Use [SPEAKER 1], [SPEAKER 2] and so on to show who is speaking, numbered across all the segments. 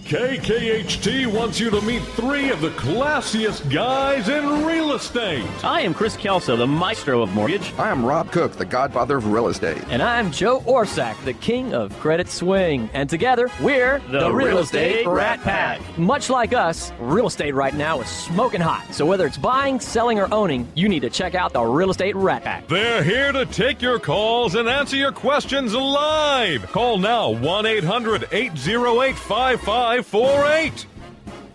[SPEAKER 1] KKHT wants you to meet three of the classiest guys in real estate.
[SPEAKER 2] I am Chris Kelso, the maestro of mortgage.
[SPEAKER 3] I am Rob Cook, the godfather of real estate.
[SPEAKER 4] And I'm Joe Orsack, the king of credit swing. And together, we're
[SPEAKER 2] the Real Estate Rat Pack.
[SPEAKER 4] Much like us, real estate right now is smoking hot. So whether it's buying, selling, or owning, you need to check out the Real Estate Rat Pack.
[SPEAKER 1] They're here to take your calls and answer your questions live. Call now, 1-800-808-5548.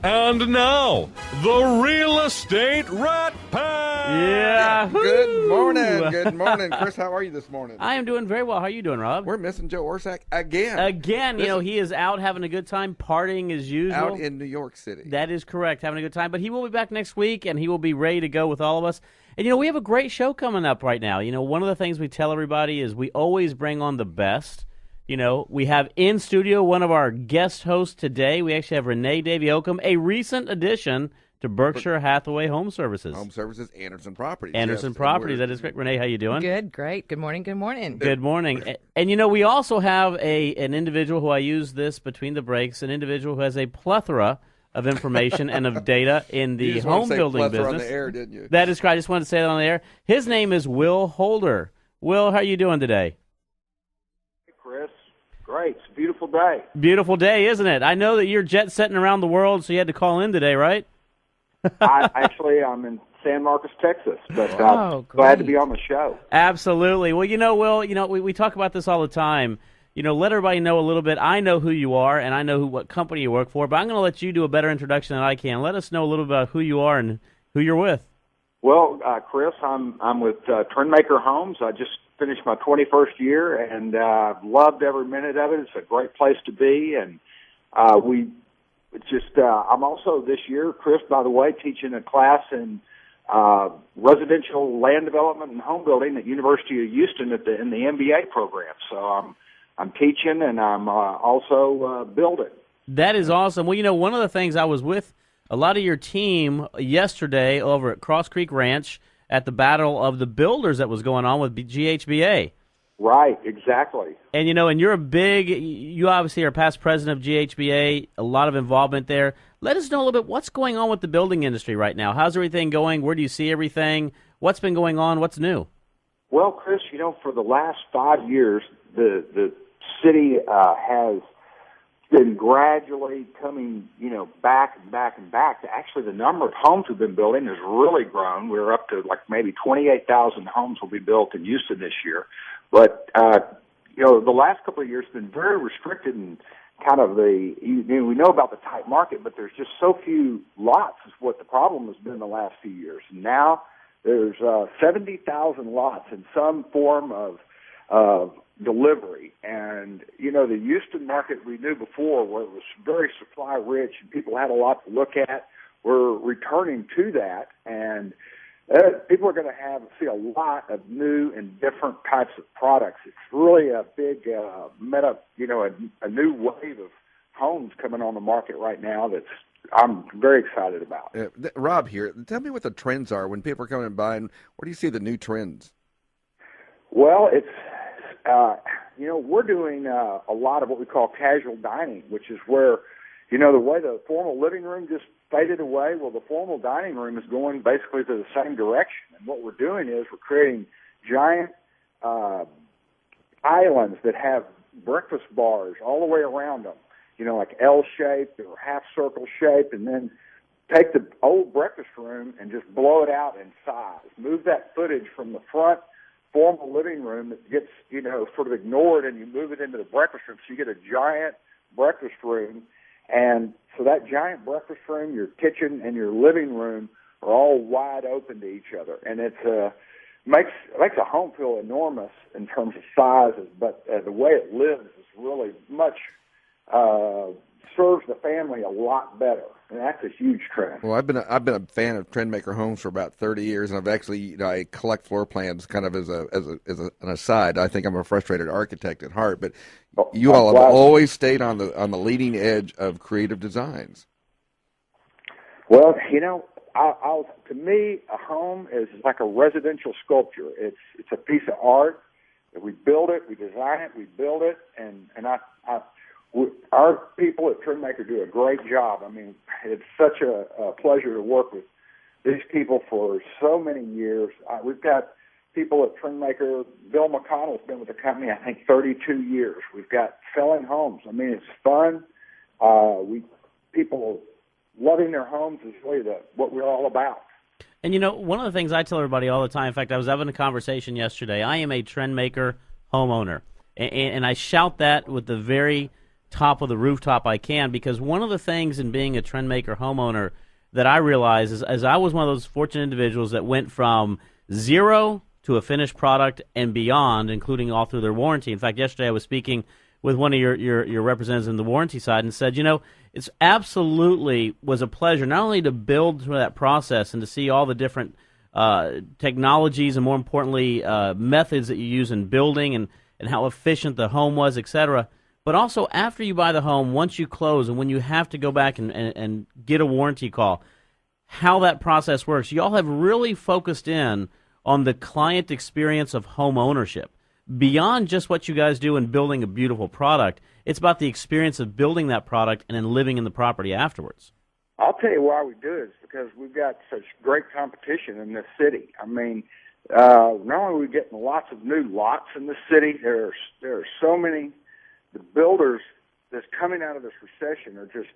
[SPEAKER 1] And now, the Real Estate Rat Pack.
[SPEAKER 2] Yeah.
[SPEAKER 3] Good morning. Good morning. Chris, how are you this morning?
[SPEAKER 2] I am doing very well. How are you doing, Rob?
[SPEAKER 3] We're missing Joe Orsack again.
[SPEAKER 2] Again, he is out having a good time, partying as usual.
[SPEAKER 3] Out in New York City.
[SPEAKER 2] That is correct, having a good time. But he will be back next week, and he will be ready to go with all of us. And, we have a great show coming up right now. One of the things we tell everybody is we always bring on the best. We have in studio one of our guest hosts today. We actually have Renee, Davy, Oakum, a recent addition to Berkshire Hathaway Home Services.
[SPEAKER 3] Home Services, Anderson Properties.
[SPEAKER 2] Anderson Properties, that is correct. Renee, how you doing?
[SPEAKER 5] Good, great. Good morning, good morning.
[SPEAKER 2] Good morning. And, we also have an individual who I use this between the breaks, an individual who has a plethora of information and of data in the home building business.
[SPEAKER 3] On the air, didn't you?
[SPEAKER 2] That is correct. I just wanted to say that on the air. His name is Will Holder. Will, how are you doing today?
[SPEAKER 6] Chris, great. It's a beautiful day.
[SPEAKER 2] Beautiful day, isn't it? I know that you're jet-setting around the world, so you had to call in today, right?
[SPEAKER 6] I'm in San Marcos, Texas, but glad to be on the show.
[SPEAKER 2] Absolutely. Well, Will, we talk about this all the time. Let everybody know a little bit. I know who you are, and I know what company you work for, but I'm going to let you do a better introduction than I can. Let us know a little bit about who you are and who you're with.
[SPEAKER 6] Well, Chris, I'm with Trendmaker Homes. I just finished my 21st year, and loved every minute of it. It's a great place to be, and I'm also this year, Chris, by the way, teaching a class in residential land development and home building at University of Houston in the MBA program. So I'm teaching, and I'm also building.
[SPEAKER 2] That is awesome. Well, one of the things I was with a lot of your team yesterday over at Cross Creek Ranch at the Battle of the Builders that was going on with GHBA.
[SPEAKER 6] Right, exactly.
[SPEAKER 2] And, and you obviously are past president of GHBA, a lot of involvement there. Let us know a little bit what's going on with the building industry right now. How's everything going? Where do you see everything? What's been going on? What's new?
[SPEAKER 6] Well, Chris, for the last 5 years, the city has been gradually coming, back and back and back. Actually, the number of homes we've been building has really grown. We're up to maybe 28,000 homes will be built in Houston this year. But, the last couple of years have been very restricted in kind of we know about the tight market, but there's just so few lots is what the problem has been the last few years. And now there's 70,000 lots in some form of delivery. And, the Houston market we knew before where it was very supply rich and people had a lot to look at, we're returning to that. And people are going to see a lot of new and different types of products. It's really a big a new wave of homes coming on the market right now I'm very excited about.
[SPEAKER 3] Rob here, tell me what the trends are when people are coming and buying. Where do you see the new trends?
[SPEAKER 6] Well, it's we're doing a lot of what we call casual dining, which is where the way the formal living room just faded away. Well, the formal dining room is going basically to the same direction. And what we're doing is we're creating giant islands that have breakfast bars all the way around them, like L-shaped or half-circle shaped, and then take the old breakfast room and just blow it out in size. Move that footage from the front formal living room that gets, sort of ignored, and you move it into the breakfast room, so you get a giant breakfast room. And so that giant breakfast room, your kitchen, and your living room are all wide open to each other. And it makes a home feel enormous in terms of sizes, but the way it lives is really much serves the family a lot better, and that's a huge trend.
[SPEAKER 3] Well, I've been a fan of Trendmaker Homes for about 30 years, and I've actually I collect floor plans kind of as an aside. I think I'm a frustrated architect at heart, but you all have always stayed on the leading edge of creative designs.
[SPEAKER 6] Well, to me, a home is like a residential sculpture. It's a piece of art. We build it, we design it, we build it, and our people at Trendmaker do a great job. I mean, it's such a pleasure to work with these people for so many years. We've got people at Trendmaker. Bill McConnell's been with the company, I think, 32 years. We've got selling homes. I mean, it's fun. People loving their homes is really what we're all about.
[SPEAKER 2] And, you know, one of the things I tell everybody all the time, in fact, I was having a conversation yesterday. I am a Trendmaker homeowner, and I shout that with the very top of the rooftop I can, because one of the things in being a Trendmaker homeowner that I realize is, as I was one of those fortunate individuals that went from zero to a finished product and beyond, including all through their warranty. In fact, yesterday I was speaking with one of your representatives in the warranty side and said, you know, it's absolutely was a pleasure not only to build through that process and to see all the different technologies and, more importantly, methods that you use in building and how efficient the home was, et cetera, but also after you buy the home, once you close and when you have to go back and get a warranty call, how that process works. You all have really focused in on the client experience of home ownership. Beyond just what you guys do in building a beautiful product, it's about the experience of building that product and then living in the property afterwards.
[SPEAKER 6] I'll tell you why we do it. It's because we've got such great competition in this city. I mean, not only are we getting lots of new lots in the city, there are so many. The builders that's coming out of this recession are just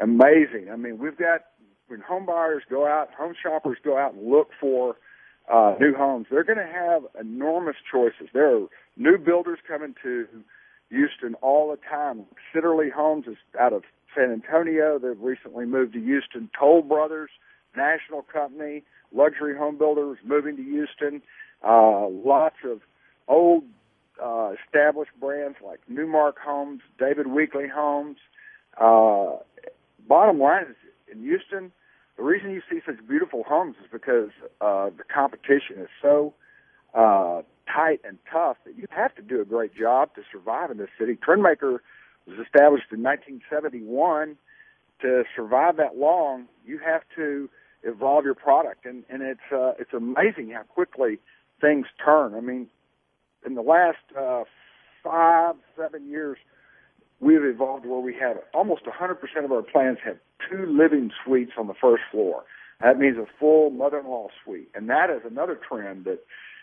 [SPEAKER 6] amazing. I mean, when home buyers go out, home shoppers go out and look for new homes, they're going to have enormous choices. There are new builders coming to Houston all the time. Citterly Homes is out of San Antonio. They've recently moved to Houston. Toll Brothers, national company, luxury home builders moving to Houston. Lots of old established brands like Newmark Homes, David Weekley Homes. Bottom line is, in Houston, the reason you see such beautiful homes is because the competition is so tight and tough that you have to do a great job to survive in this city. Trendmaker was established in 1971. To survive that long, you have to evolve your product, and it's amazing how quickly things turn. I mean, in the last 5-7 years, we've evolved where we have almost 100% of our plans have 2 living suites on the first floor. That means a full mother-in-law suite, and that is another trend that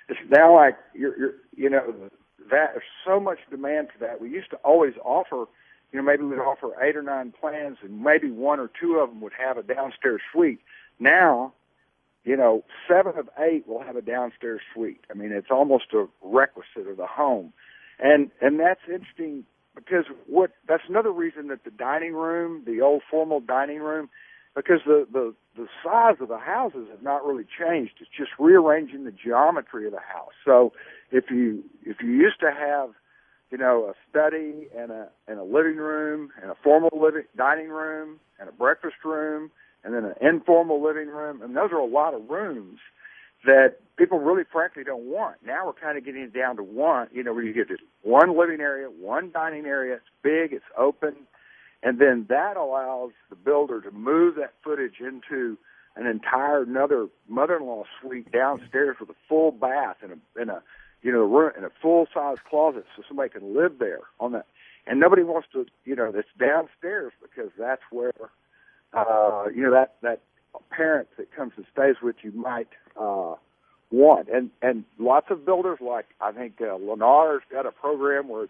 [SPEAKER 6] it's now like that there's so much demand for that. We used to always offer, maybe we'd offer 8 or 9 plans, and maybe 1 or 2 of them would have a downstairs suite. Now, 7 of 8 will have a downstairs suite. I mean, it's almost a requisite of the home, and that's interesting. Because that's another reason that the dining room, the old formal dining room, because the size of the houses have not really changed. It's just rearranging the geometry of the house. So if you used to have, a study and a living room and a formal dining room and a breakfast room and then an informal living room, and those are a lot of rooms that people really frankly don't want. Now we're kind of getting it down to one, where you get one living area, one dining area. It's big, it's open, and then that allows the builder to move that footage into an entire another mother-in-law suite downstairs with a full bath and a room and a full-size closet, so somebody can live there on that. And nobody wants to, that's downstairs because that's where, that parent that comes and stays with you might want. And lots of builders, like I think Lennar's got a program where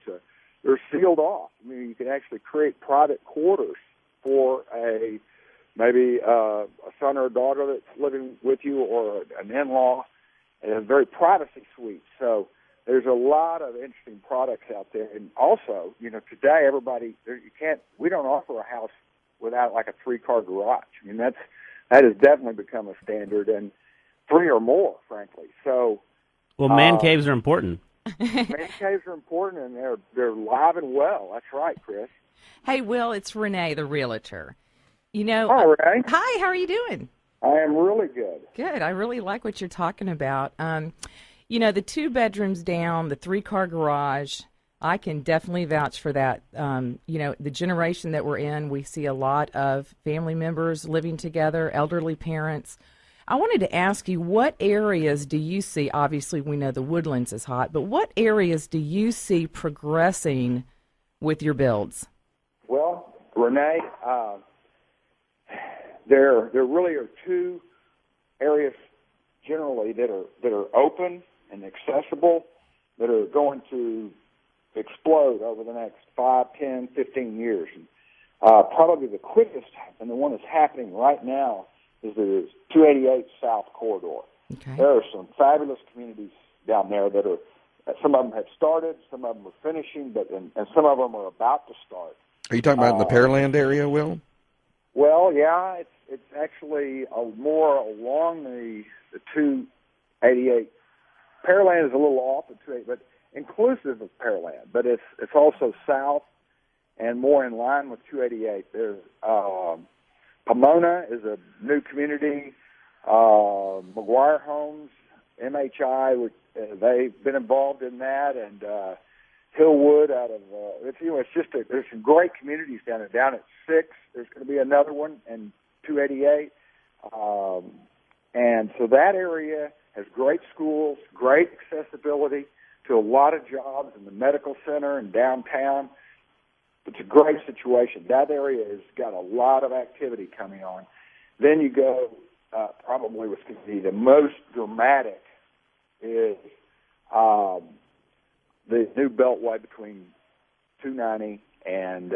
[SPEAKER 6] they're sealed off. I mean, you can actually create private quarters for maybe a son or a daughter that's living with you, or an in-law, and a very privacy suite. So there's a lot of interesting products out there. And also, today we don't offer a house without like a 3-car garage. I mean, that has definitely become a standard, and 3 or more, frankly. So,
[SPEAKER 2] man caves are important.
[SPEAKER 6] Man caves are important, and they're live and well. That's right, Chris.
[SPEAKER 5] Hey, Will, it's Renee, the realtor.
[SPEAKER 6] Hi, Renee.
[SPEAKER 5] Hi, how are you doing?
[SPEAKER 6] I am really good.
[SPEAKER 5] Good. I really like what you're talking about. The 2 bedrooms down, the 3-car garage, I can definitely vouch for that. The generation that we're in, we see a lot of family members living together, elderly parents. I wanted to ask you, what areas do you see? Obviously, we know the Woodlands is hot, but what areas do you see progressing with your builds?
[SPEAKER 6] Renee, there really are two areas generally that are open and accessible that are going to explode over the next 5, 10, 15 years. Probably the quickest and the one that's happening right now is the 288 South Corridor.
[SPEAKER 5] Okay.
[SPEAKER 6] There are some fabulous communities down there that are, some of them have started, some of them are finishing, and some of them are about to start.
[SPEAKER 3] Are you talking about in the Pearland area, Will?
[SPEAKER 6] Well, yeah, it's actually more along the 288. Pearland is a little off the 288, but inclusive of Pearland. But it's also south and more in line with 288. There's Pomona is a new community. McGuire Homes, MHI, they've been involved in that, and Hillwood out of there's some great communities down there. Down at 6, there's going to be another one, and 288, and so that area has great schools, great accessibility to a lot of jobs in the medical center and downtown. It's a great situation. That area has got a lot of activity coming on. Then you go, probably what's going to be the most dramatic is the new beltway between 290 and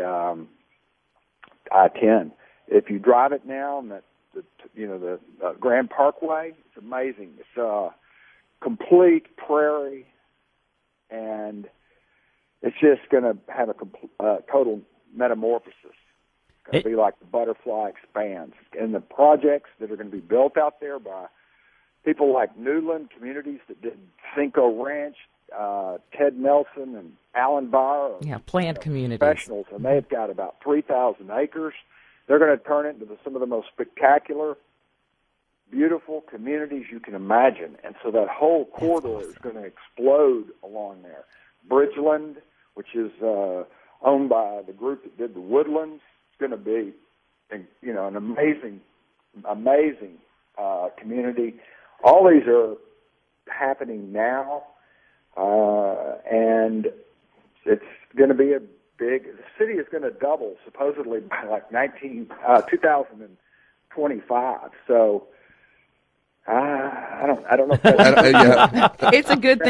[SPEAKER 6] I-10. If you drive it now, and the Grand Parkway, it's amazing. It's complete prairie, and it's just going to have a total metamorphosis. It's going to be like the butterfly expands. And the projects that are going to be built out there by people like Newland, communities that did Cinco Ranch, Ted Nelson and Alan Bauer.
[SPEAKER 5] Yeah, planned communities.
[SPEAKER 6] Professionals, and they've got about 3,000 acres. They're going to turn it into some of the most spectacular, beautiful communities you can imagine. And so that whole corridor is going to explode along there. Bridgeland, which is owned by the group that did the Woodlands, it's going to be, an amazing community. All these are happening now, and it's going to be the city is going to double supposedly by like 2025. So I don't know. If that's,
[SPEAKER 5] It's a good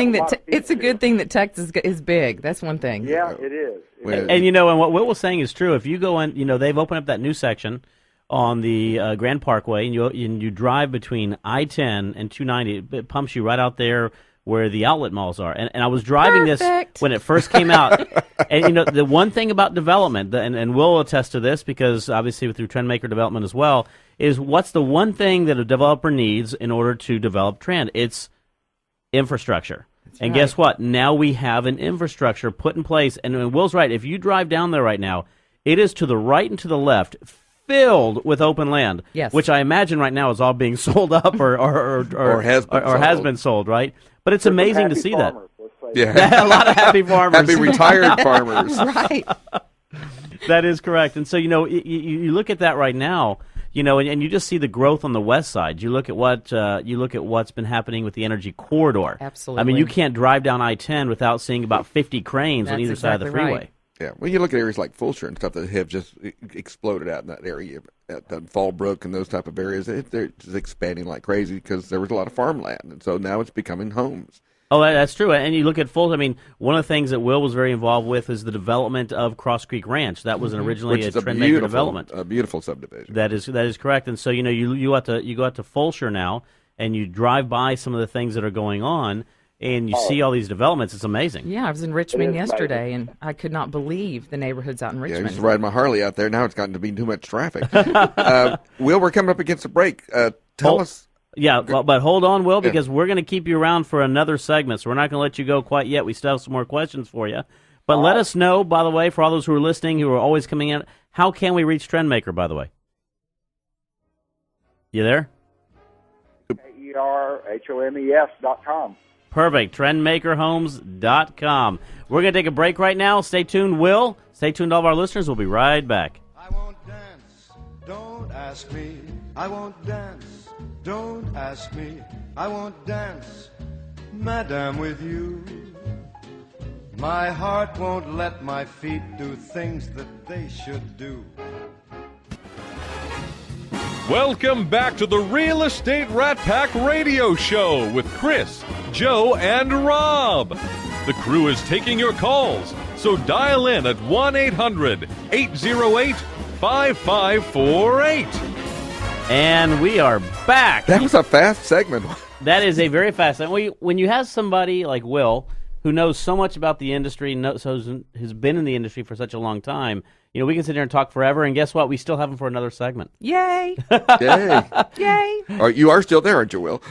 [SPEAKER 5] thing that Texas is big. That's one thing.
[SPEAKER 6] Yeah, it is.
[SPEAKER 2] And what Will was saying is true. If you go in, they've opened up that new section on the Grand Parkway, and you drive between I-10 and 290. It pumps you right out there where the outlet malls are. And I was driving this when it first came out. And, the one thing about development, and Will attest to this because obviously through Trendmaker Development as well, is what's the one thing that a developer needs in order to develop Trend? It's infrastructure. And guess what? Now we have an infrastructure put in place. And Will's right. If you drive down there right now, it is to the right and to the left filled with open land, which I imagine right now is all being sold up or has been sold, right? But it's amazing to see farmers, that.
[SPEAKER 3] Yeah,
[SPEAKER 2] a lot of happy farmers,
[SPEAKER 3] happy retired farmers,
[SPEAKER 5] right?
[SPEAKER 2] That is correct. And so you look at that right now, and you just see the growth on the west side. You look at what's been happening with the energy corridor.
[SPEAKER 5] Absolutely.
[SPEAKER 2] I mean, you can't drive down I-10 without seeing about 50 cranes on either side of the freeway.
[SPEAKER 5] Right.
[SPEAKER 3] Yeah, well, you look at areas like Fulshire and stuff that have just exploded out in that area, at Fallbrook and those type of areas. They're just expanding like crazy because there was a lot of farmland, and so now it's becoming homes.
[SPEAKER 2] Oh, that's true. And you look at Fulton. I mean, one of the things that Will was very involved with is the development of Cross Creek Ranch. That was originally a Trendmaker Development.
[SPEAKER 3] A beautiful subdivision.
[SPEAKER 2] That is correct. And so you go out to Fulshire now, and you drive by some of the things that are going on, and you see all these developments. It's amazing.
[SPEAKER 5] Yeah, I was in Richmond yesterday, and I could not believe the neighborhoods out in Richmond.
[SPEAKER 3] Yeah, I used to ride my Harley out there. Now it's gotten to be too much traffic. Will, we're coming up against a break. Tell us.
[SPEAKER 2] Yeah, but hold on, Will, because we're going to keep you around for another segment, so we're not going to let you go quite yet. We still have some more questions for you. But let us know, by the way, for all those who are listening, who are always coming in, how can we reach Trendmaker, by the way? You there?
[SPEAKER 6] TrendmakerHomes.com.
[SPEAKER 2] Perfect. Trendmakerhomes.com. We're going to take a break right now. Stay tuned, Will. Stay tuned, all of our listeners. We'll be right back.
[SPEAKER 7] I won't dance. Don't ask me. I won't dance. Don't ask me. I won't dance, Madame, with you. My heart won't let my feet do things that they should do.
[SPEAKER 1] Welcome back to the Real Estate Rat Pack Radio Show with Chris, Joe, and Rob. The crew is taking your calls, so dial in at 1-800-808-5548.
[SPEAKER 2] And we are back.
[SPEAKER 3] That was a fast segment.
[SPEAKER 2] That is a very fast segment. When you have somebody like Will, who knows so much about the industry, has been in the industry for such a long time, we can sit here and talk forever, and guess what? We still have him for another segment.
[SPEAKER 5] Yay!
[SPEAKER 3] Yay!
[SPEAKER 5] Yay!
[SPEAKER 3] You are still there, aren't you, Will?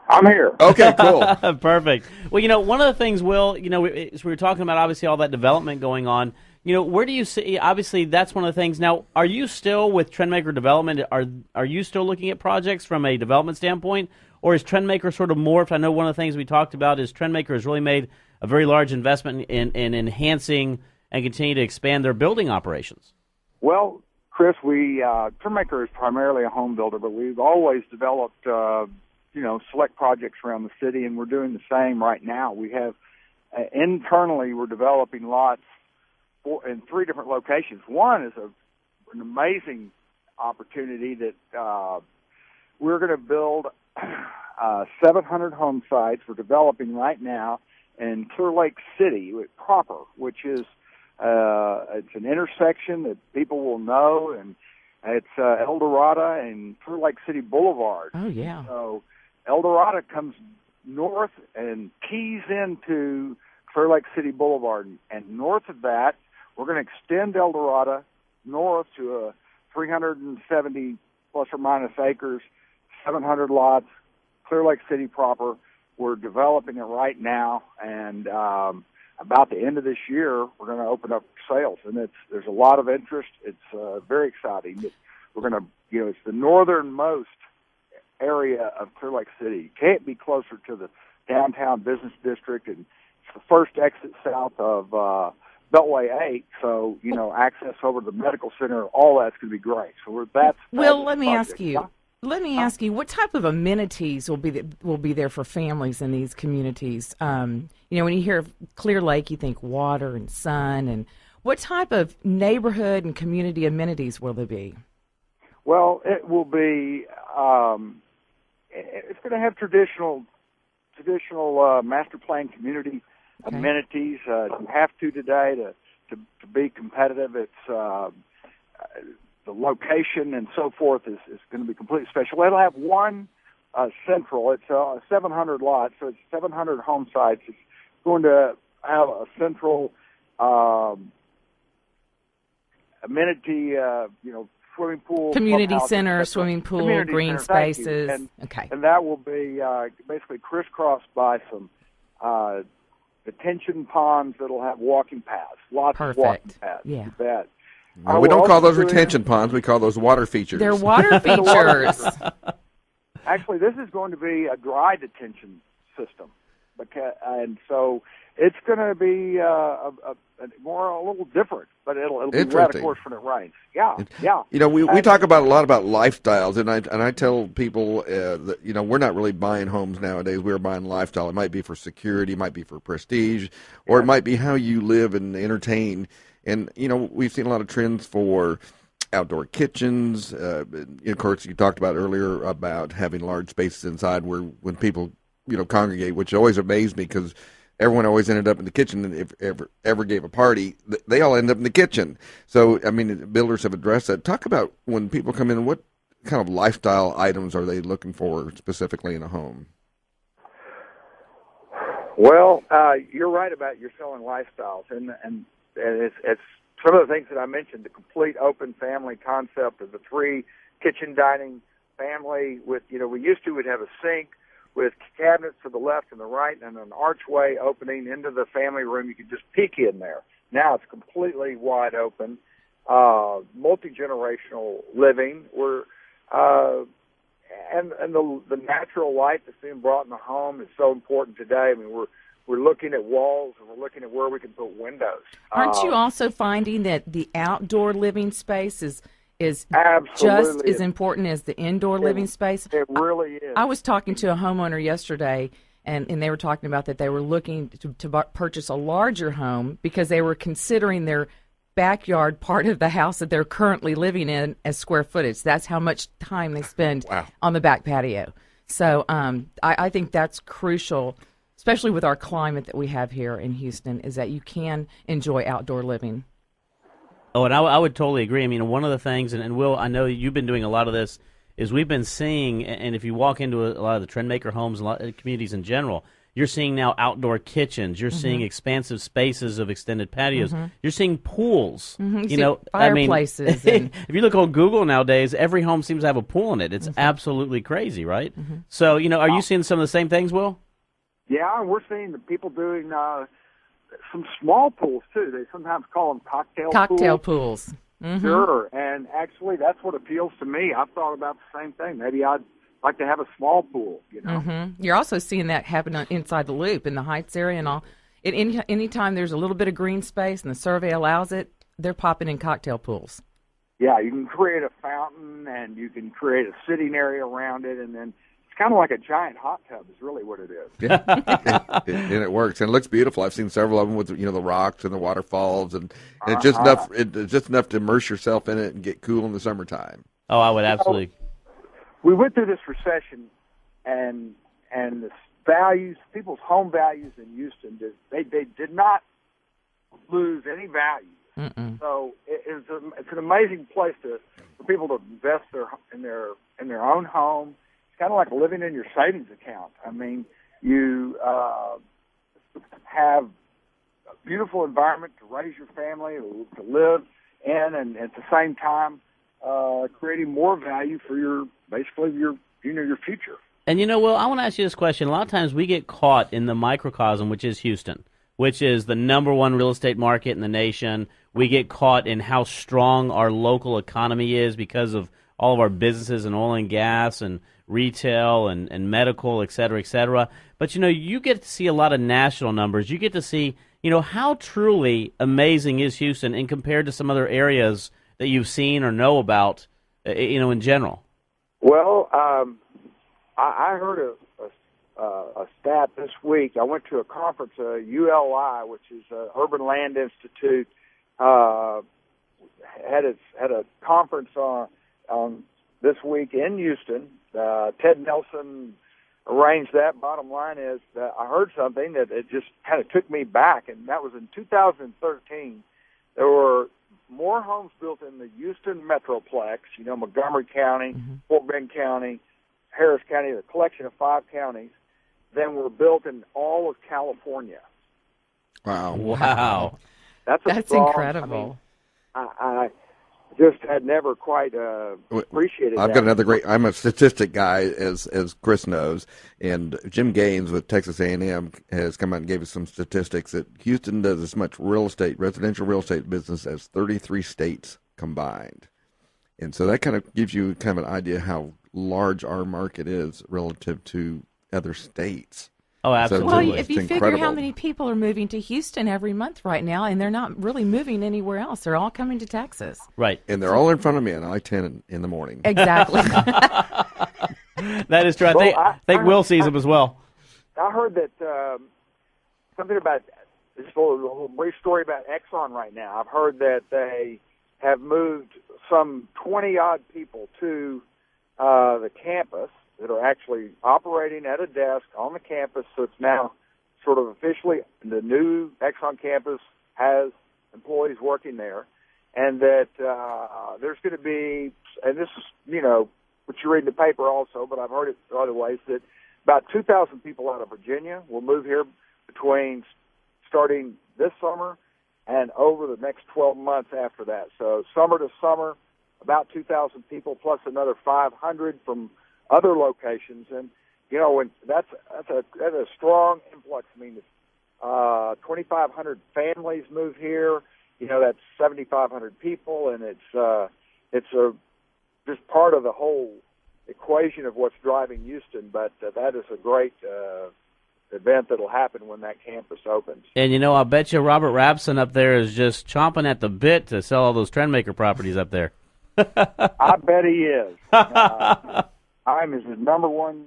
[SPEAKER 6] I'm here.
[SPEAKER 3] Okay, cool.
[SPEAKER 2] Perfect. Well, one of the things, Will, we were talking about obviously all that development going on. Where do you see? Obviously, that's one of the things. Now, are you still with Trendmaker Development? Are you still looking at projects from a development standpoint, or is Trendmaker sort of morphed? I know one of the things we talked about is Trendmaker has really made a very large investment in enhancing and continue to expand their building operations.
[SPEAKER 6] Well, Chris, Trendmaker is primarily a home builder, but we've always developed, select projects around the city, and we're doing the same right now. We have internally, we're developing lots in 3 different locations. One is an amazing opportunity that we're going to build 700 home sites. We're developing right now in Clear Lake City proper, which is it's an intersection that people will know, and it's El Dorado and Clear Lake City Boulevard.
[SPEAKER 5] Oh, yeah.
[SPEAKER 6] So El Dorado comes north and keys into Clear Lake City Boulevard, and north of that, we're going to extend El Dorado north to a 370 plus or minus acres, 700 lots, Clear Lake City proper. We're developing it right now, and about the end of this year, we're going to open up sales, and there's a lot of interest. It's very exciting. We're going to, it's the northernmost area of Clear Lake City. Can't be closer to the downtown business district, and it's the first exit south of Beltway 8, so, access over to the medical center, all that's going to be great. So that's
[SPEAKER 5] Will, let me ask you, what type of amenities will be there for families in these communities? When you hear of Clear Lake, you think water and sun, and what type of neighborhood and community amenities will there be?
[SPEAKER 6] Well, it will be, it's going to have traditional master plan community amenities. You have to today to be competitive. It's the location and so forth is going to be completely special. It'll have one central. It's 700 lots, so it's 700 home sites. It's going to have a central amenity, swimming pool,
[SPEAKER 5] community center, swimming pool,
[SPEAKER 6] community
[SPEAKER 5] green
[SPEAKER 6] center,
[SPEAKER 5] spaces.
[SPEAKER 6] And that will be basically crisscrossed by some detention ponds that'll have walking paths, lots of walking paths.
[SPEAKER 5] Yeah.
[SPEAKER 6] You bet.
[SPEAKER 3] We don't call those retention ponds. We call those water features.
[SPEAKER 5] They're water features.
[SPEAKER 6] Actually, this is going to be a dry detention system, and so it's going to be a little different, but it'll be wet, of course, when it rains. Yeah.
[SPEAKER 3] We talk about a lot about lifestyles, and I tell people that we're not really buying homes nowadays. We're buying lifestyle. It might be for security, it might be for prestige, or it might be how you live and entertain. And, we've seen a lot of trends for outdoor kitchens. Of course, you talked about earlier about having large spaces inside where when people, congregate, which always amazed me because everyone always ended up in the kitchen. And if ever gave a party, they all end up in the kitchen. So, builders have addressed that. Talk about when people come in, what kind of lifestyle items are they looking for specifically in a home?
[SPEAKER 6] Well, you're right about you're selling lifestyles, and it's some of the things that I mentioned, the complete open family concept of the 3 kitchen dining family with, we'd have a sink with cabinets to the left and the right and an archway opening into the family room. You could just peek in there. Now it's completely wide open, multi-generational living. And the natural light that's being brought in the home is so important today. We're looking at walls and we're looking at where we can put windows.
[SPEAKER 5] Aren't you also finding that the outdoor living space is just as important as the indoor living space?
[SPEAKER 6] It really is.
[SPEAKER 5] I was talking to a homeowner yesterday, and they were talking about that they were looking to purchase a larger home because they were considering their backyard part of the house that they're currently living in as square footage. That's how much time they spend on the back patio. So I think that's crucial, especially with our climate that we have here in Houston, is that you can enjoy outdoor living.
[SPEAKER 2] Oh, and I would totally agree. I mean, one of the things, and Will, I know you've been doing a lot of this, is we've been seeing, and if you walk into a lot of the Trendmaker Homes, a lot of communities in general, you're seeing now outdoor kitchens. You're seeing expansive spaces of extended patios. You're seeing pools. You know,
[SPEAKER 5] fireplaces.
[SPEAKER 2] I mean, if you look on Google nowadays, every home seems to have a pool in it. It's absolutely crazy, right? So, you know, are you seeing some of the same things, Will?
[SPEAKER 6] Yeah, we're seeing the people doing some small pools, too. They sometimes call them
[SPEAKER 5] Cocktail pools.
[SPEAKER 6] Sure, and actually that's what appeals to me. I've thought about the same thing. Maybe I'd like to have a small pool, you know.
[SPEAKER 5] You're also seeing that happen inside the Loop in the Heights area and all. Anytime there's a little bit of green space and the survey allows it, they're popping in cocktail pools.
[SPEAKER 6] Yeah, you can create a fountain and you can create a sitting area around it, and then it's kind of like a giant hot tub is really what it is.
[SPEAKER 3] Yeah, and it works, and it looks beautiful. I've seen several of them with the rocks and the waterfalls, and it's just enough. It's just enough to immerse yourself in it and get cool in the summertime.
[SPEAKER 2] Oh, I would absolutely.
[SPEAKER 6] We went through this recession, and the values, people's home values in Houston, they did not lose any value. So it's an amazing place for people to invest in their own home. It's kind of like living in your savings account. I mean, you have a beautiful environment to raise your family, to live in, and at the same time creating more value for your future.
[SPEAKER 2] And Will, I want to ask you this question. A lot of times we get caught in the microcosm, which is Houston, which is the number one real estate market in the nation. We get caught in how strong our local economy is because of all of our businesses in oil and gas and retail and medical, et cetera, et cetera. But, you get to see a lot of national numbers. You get to see, how truly amazing is Houston in compared to some other areas that you've seen or know about, in general.
[SPEAKER 6] Well, I heard a stat this week. I went to a conference, ULI, which is Urban Land Institute, had a conference on this week in Houston. Ted Nelson arranged that. Bottom line is that I heard something that it just kind of took me back, and that was in 2013. There were more homes built in the Houston Metroplex, Montgomery County, Fort Bend County, Harris County, the collection of 5 counties, than were built in all of California.
[SPEAKER 3] Wow.
[SPEAKER 5] That's incredible.
[SPEAKER 6] I just had never quite appreciated that.
[SPEAKER 3] I've got another great. I'm a statistic guy, as Chris knows, and Jim Gaines with Texas A&M has come out and gave us some statistics that Houston does as much residential real estate business as 33 states combined, and so that kind of gives you kind of an idea how large our market is relative to other states.
[SPEAKER 2] Oh, absolutely.
[SPEAKER 5] Well, if you figure how many people are moving to Houston every month right now, and they're not really moving anywhere else. They're all coming to Texas.
[SPEAKER 2] Right.
[SPEAKER 3] And they're all in front of me on I-10 in the morning.
[SPEAKER 5] Exactly.
[SPEAKER 2] That is true. I think Will sees them as well.
[SPEAKER 6] I heard that something about this little brief story about Exxon right now. I've heard that they have moved some 20-odd people to the campus that are actually operating at a desk on the campus, so it's now sort of officially the new Exxon campus has employees working there, and that there's going to be, and this is, what you read in the paper also, but I've heard it other ways, that about 2,000 people out of Virginia will move here between starting this summer and over the next 12 months after that. So summer to summer, about 2,000 people plus another 500 from other locations, and when that's a strong influx. I mean, 2,500 families move here. That's 7,500 people, and it's just part of the whole equation of what's driving Houston. But that is a great event that'll happen when that campus opens.
[SPEAKER 2] And I bet you Robert Rapson up there is just chomping at the bit to sell all those Trendmaker properties up there.
[SPEAKER 6] I bet he is. I'm his number one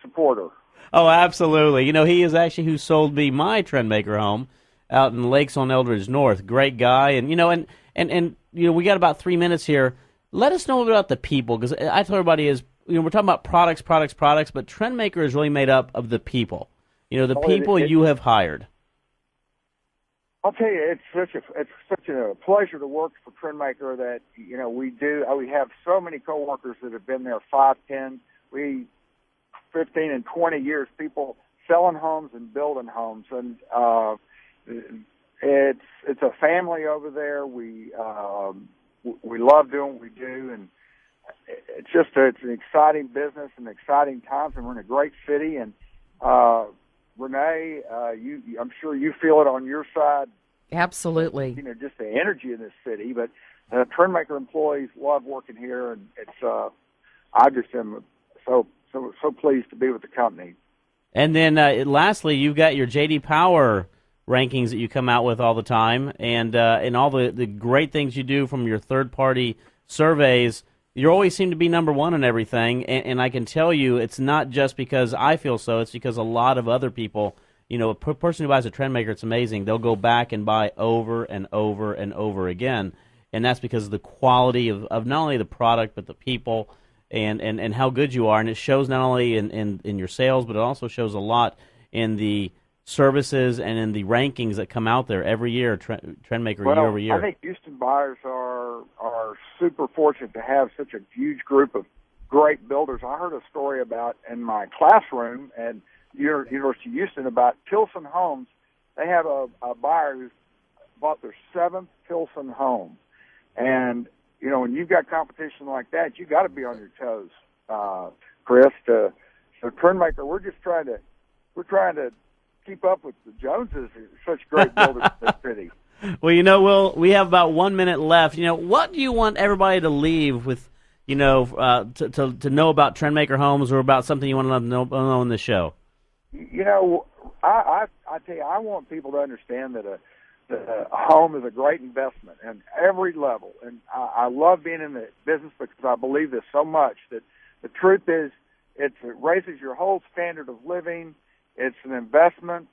[SPEAKER 6] supporter.
[SPEAKER 2] Oh, absolutely. He is actually who sold me my Trendmaker home out in Lakes on Eldridge North. Great guy. And, And we got about 3 minutes here. Let us know about the people, because I tell everybody is, we're talking about products, but Trendmaker is really made up of the people. The people you have hired.
[SPEAKER 6] I'll tell you, it's such a pleasure to work for Trendmaker that we have so many coworkers that have been there 5, 10, 15 and 20 years. People selling homes and building homes, and it's a family over there. We love doing what we do, and it's an exciting business and exciting times, and we're in a great city. And Renee, I'm sure you feel it on your side.
[SPEAKER 5] Absolutely.
[SPEAKER 6] Just the energy in this city. But Trendmaker employees love working here, and I just am so pleased to be with the company. And
[SPEAKER 2] then lastly, you've got your J.D. Power rankings that you come out with all the time, and all the great things you do from your third-party surveys. You always seem to be number one in everything, and I can tell you it's not just because I feel so. It's because a lot of other people, a person who buys a Trendmaker, it's amazing. They'll go back and buy over and over and over again, and that's because of the quality of not only the product but the people and how good you are. And it shows not only in your sales, but it also shows a lot in the services and in the rankings that come out there every year, Trendmaker year over year.
[SPEAKER 6] I think Houston buyers are super fortunate to have such a huge group of great builders. I heard a story about in my classroom at University of Houston about Tilson Homes. They have a buyer who's bought their 7th Tilson home. And, when you've got competition like that, you got to be on your toes, Chris. So Trendmaker, we're trying to keep up with the Joneses, such great builders in this city.
[SPEAKER 2] Well, we have about 1 minute left. What do you want everybody to leave with, to know about Trendmaker Homes, or about something you want to know in the show?
[SPEAKER 6] I tell you, I want people to understand that a home is a great investment at every level. And I love being in the business because I believe this so much, that the truth is it raises your whole standard of living. It's an investment.